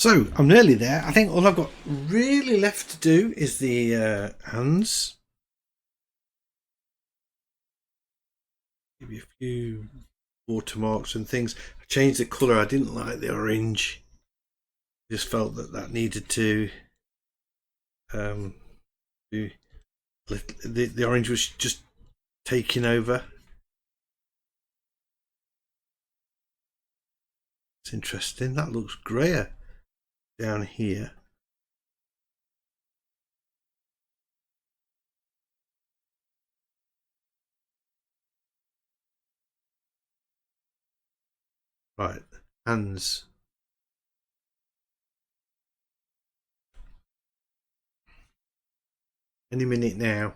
So I'm nearly there. I think all I've got really left to do is the hands. Maybe a few watermarks and things. I changed the colour. I didn't like the orange. Just felt that needed to the orange was just taking over. It's interesting. That looks grayer down here. Right, hands. Any minute now.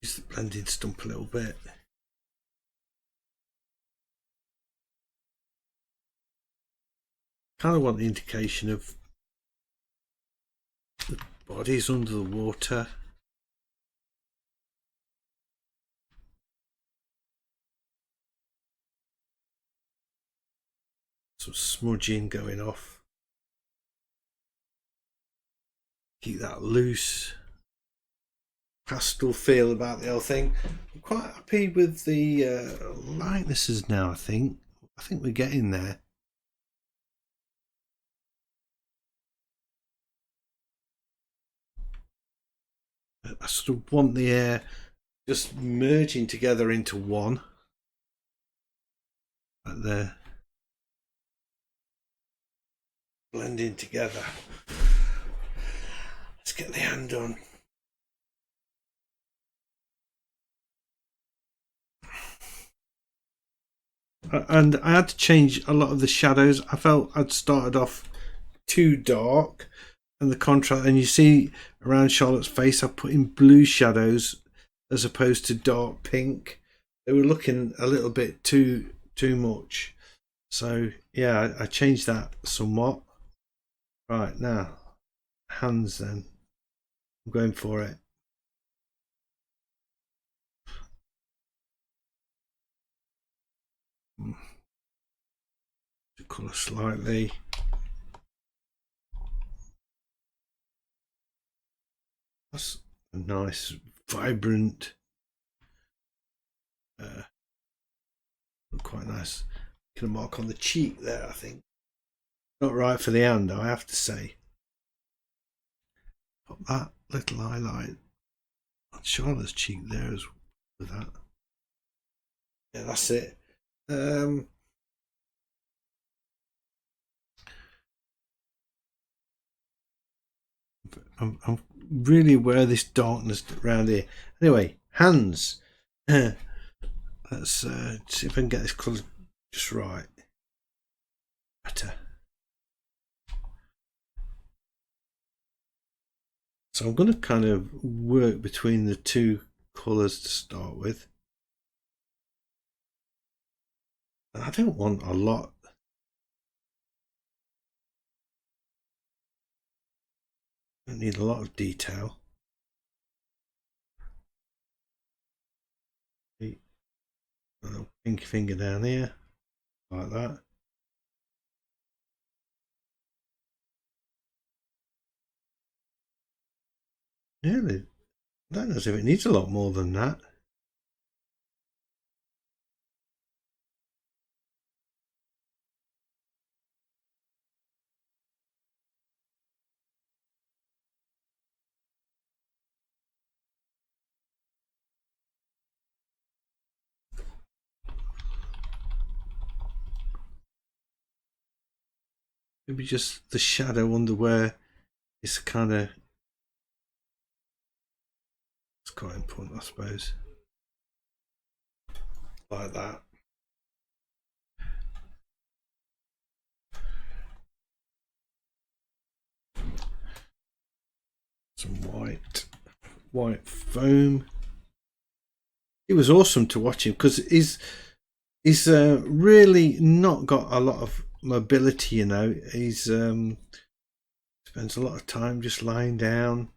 Use the blending stump a little bit. Kind of want the indication of the bodies under the water. Some smudging going off. Keep that loose. Pastel feel about the whole thing. I'm quite happy with the lightnesses now. I think we're getting there. I sort of want the air just merging together into one. Like there. Blending together. Let's get the hand on. And I had to change a lot of the shadows. I felt I'd started off too dark, and the contrast, and you see around Charlotte's face I put in blue shadows as opposed to dark pink. They were looking a little bit too much. So yeah, I changed that somewhat. Right, now hands then. I'm going for it. The colour slightly. That's a nice, vibrant. Look quite nice. Get a mark on the cheek there, I think. Not right for the hand, I have to say. Put that little highlight on Charlotte's cheek there as with that. Yeah, that's it. I'm really aware of this darkness around here. Anyway, hands. Let's see if I can get this colour just right. Better. So I'm going to kind of work between the two colours to start with. And I don't want a lot. I don't need a lot of detail. A little pinky finger down here, like that. Yeah, I don't know if it needs a lot more than that. Maybe just the shadow under where it's kind of, it's quite important, I suppose. Like that. Some white foam. It was awesome to watch him because he's really not got a lot of mobility, you know. He's spends a lot of time just lying down,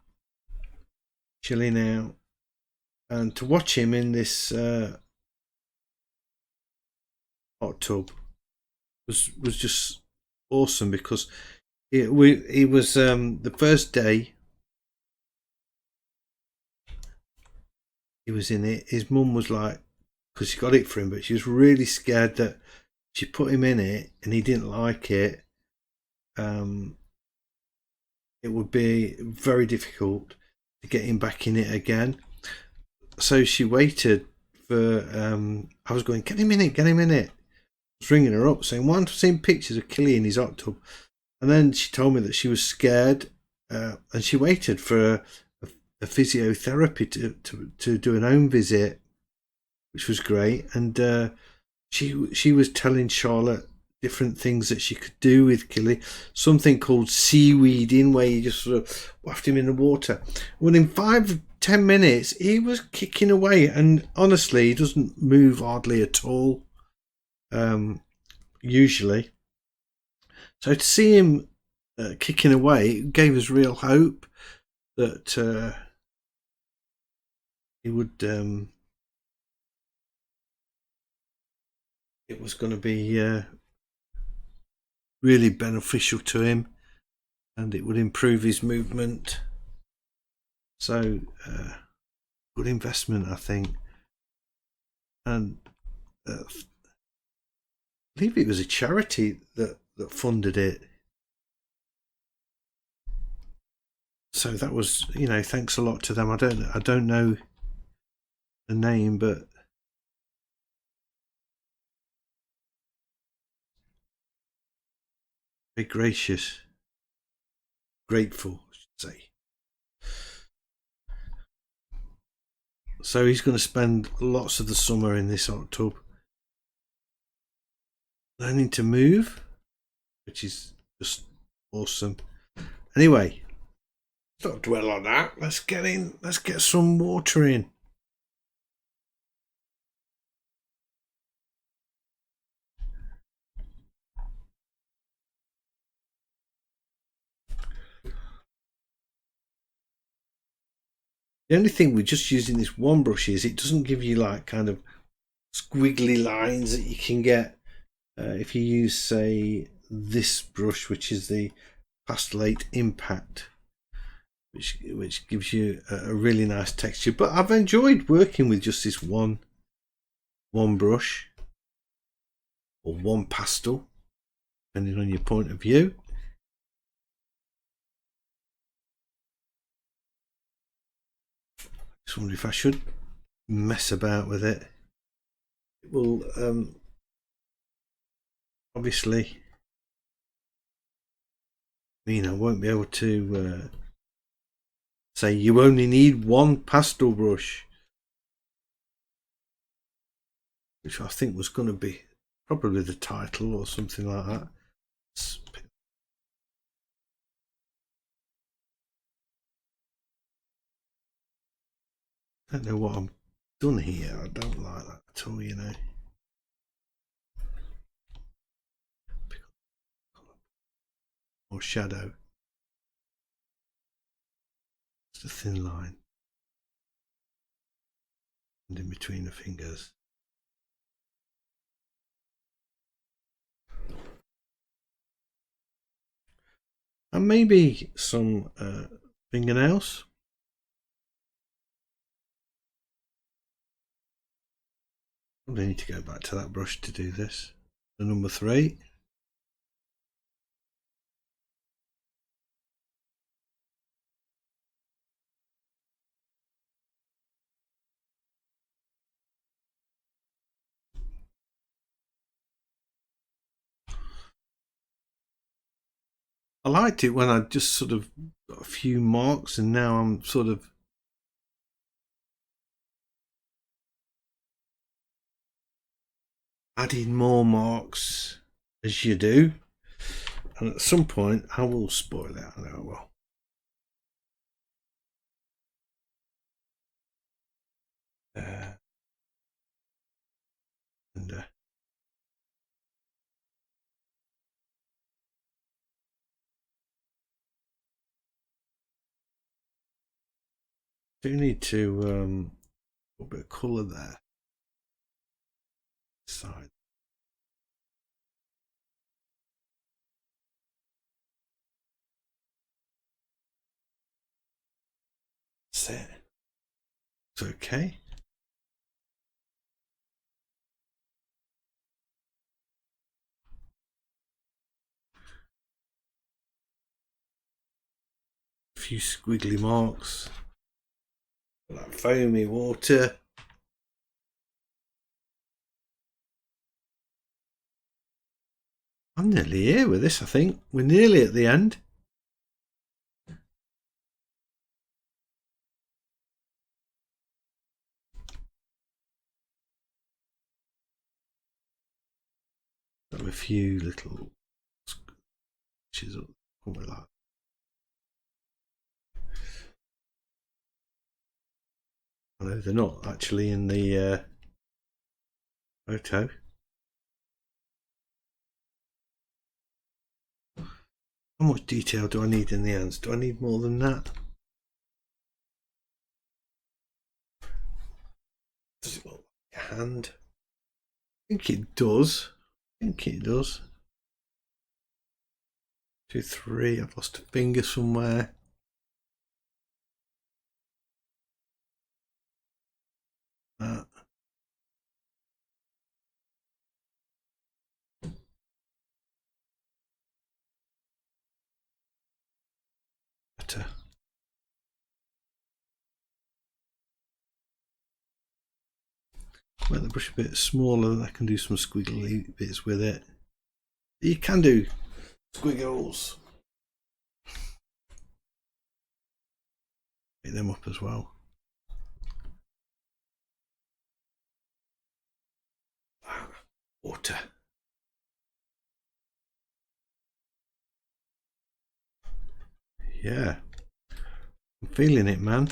chilling out, and to watch him in this hot tub was just awesome, because he was the first day he was in it, his mum was like, because she got it for him, but she was really scared that she put him in it and he didn't like it. It would be very difficult to get him back in it again. So she waited for, I was going, get him in it, get him in it. I was ringing her up saying, why aren't I seeing pictures of Killian in his hot tub? And then she told me that she was scared, and she waited for a physiotherapy to do an home visit, which was great. And she was telling Charlotte different things that she could do with Killy, something called seaweeding, where you just sort of waft him in the water. Within 5-10 minutes, he was kicking away, and honestly, he doesn't move hardly at all, usually. So to see him kicking away gave us real hope that he would. It was going to be really beneficial to him, and it would improve his movement. So good investment, I think. And I believe it was a charity that funded it. So that was, thanks a lot to them. I don't know the name, but very gracious, grateful, I should say. So he's going to spend lots of the summer in this hot tub, learning to move, which is just awesome. Anyway, let's not dwell on that. Let's get some water in. The only thing with just using this one brush is it doesn't give you like kind of squiggly lines that you can get if you use, say, this brush, which is the Pastel 8 Impact, which gives you a really nice texture. But I've enjoyed working with just this one brush, or one pastel, depending on your point of view. Just wonder if I should mess about with it. It will obviously mean I won't be able to say you only need one pastel brush, which I think was going to be probably the title or something like that. I don't know what I've done here. I don't like that at all, Or shadow. Just a thin line. And in between the fingers. And maybe some fingernails. Probably need to go back to that brush to do this. The number 3. I liked it when I just sort of got a few marks, and now I'm sort of adding more marks as you do. And at some point I will spoil it. I know I will. And Do need to put a bit of colour there. Side. That's it. It's okay. A few squiggly marks. That foamy water. I'm nearly here with this, I think. We're nearly at the end. Got a few little chisels. Like I know they're not actually in the photo. How much detail do I need in the hands? Do I need more than that? Does it look like a hand? I think it does. I think it does. 2, 3. I've lost a finger somewhere. That. Better. Make the brush a bit smaller, I can do some squiggly bits with it. You can do squiggles. Pick them up as well. Water. Yeah. I'm feeling it, man.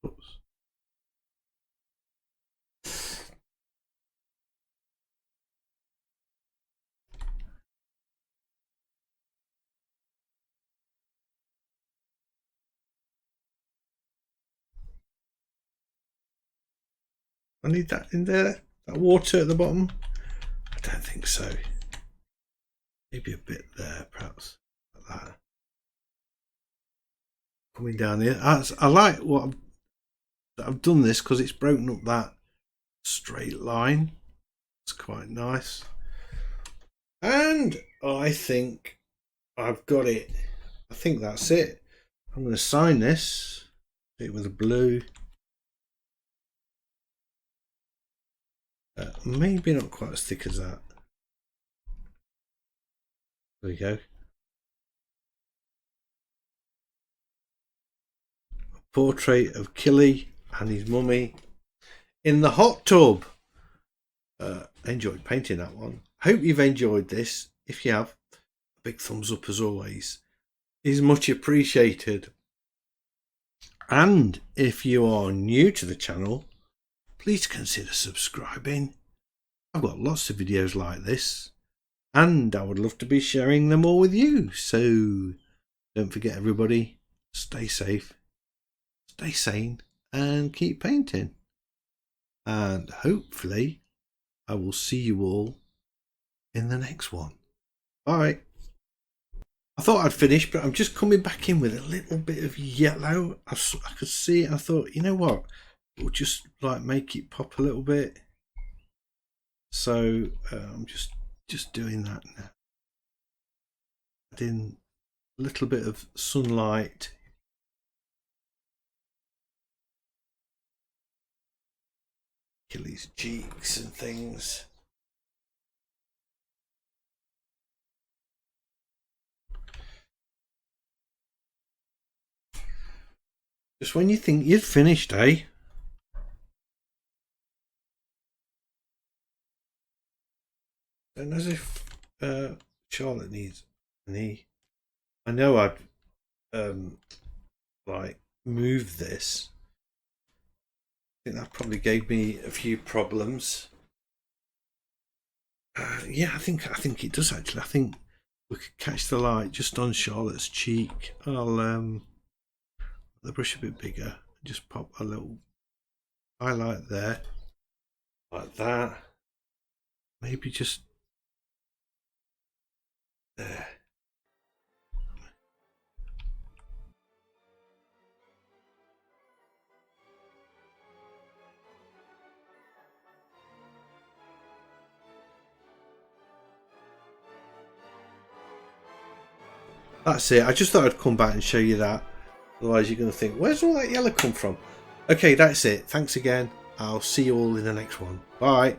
Oops. I need that in there. That water at the bottom. I don't think so. Maybe a bit there, perhaps. Like that. Coming down here. I like what I've done this because it's broken up that straight line. It's quite nice. And I think I've got it. I think that's it. I'm going to sign this. Do it with a blue. Maybe not quite as thick as that. There we go. A portrait of Killy and his mummy in the hot tub. I enjoyed painting that one. Hope you've enjoyed this. If you have, a big thumbs up as always is much appreciated. And if you are new to the channel, please consider subscribing. I've got lots of videos like this and I would love to be sharing them all with you. So don't forget, everybody, stay safe, stay sane, and keep painting. And hopefully I will see you all in the next one. Bye. I thought I'd finish, but I'm just coming back in with a little bit of yellow. I could see it. I thought, you know what? We'll just like make it pop a little bit. So I'm just doing that now. Adding a little bit of sunlight. Kill his cheeks and things. Just when you think you've finished, eh? And as if Charlotte needs any. I know I'd like move this think that probably gave me a few problems. Yeah, I think it does actually. I think we could catch the light just on Charlotte's cheek. I'll the brush a bit bigger. Just pop a little highlight there, like that. Maybe just there. That's it. I just thought I'd come back and show you that. Otherwise you're going to think, where's all that yellow come from? Okay, that's it. Thanks again. I'll see you all in the next one. Bye.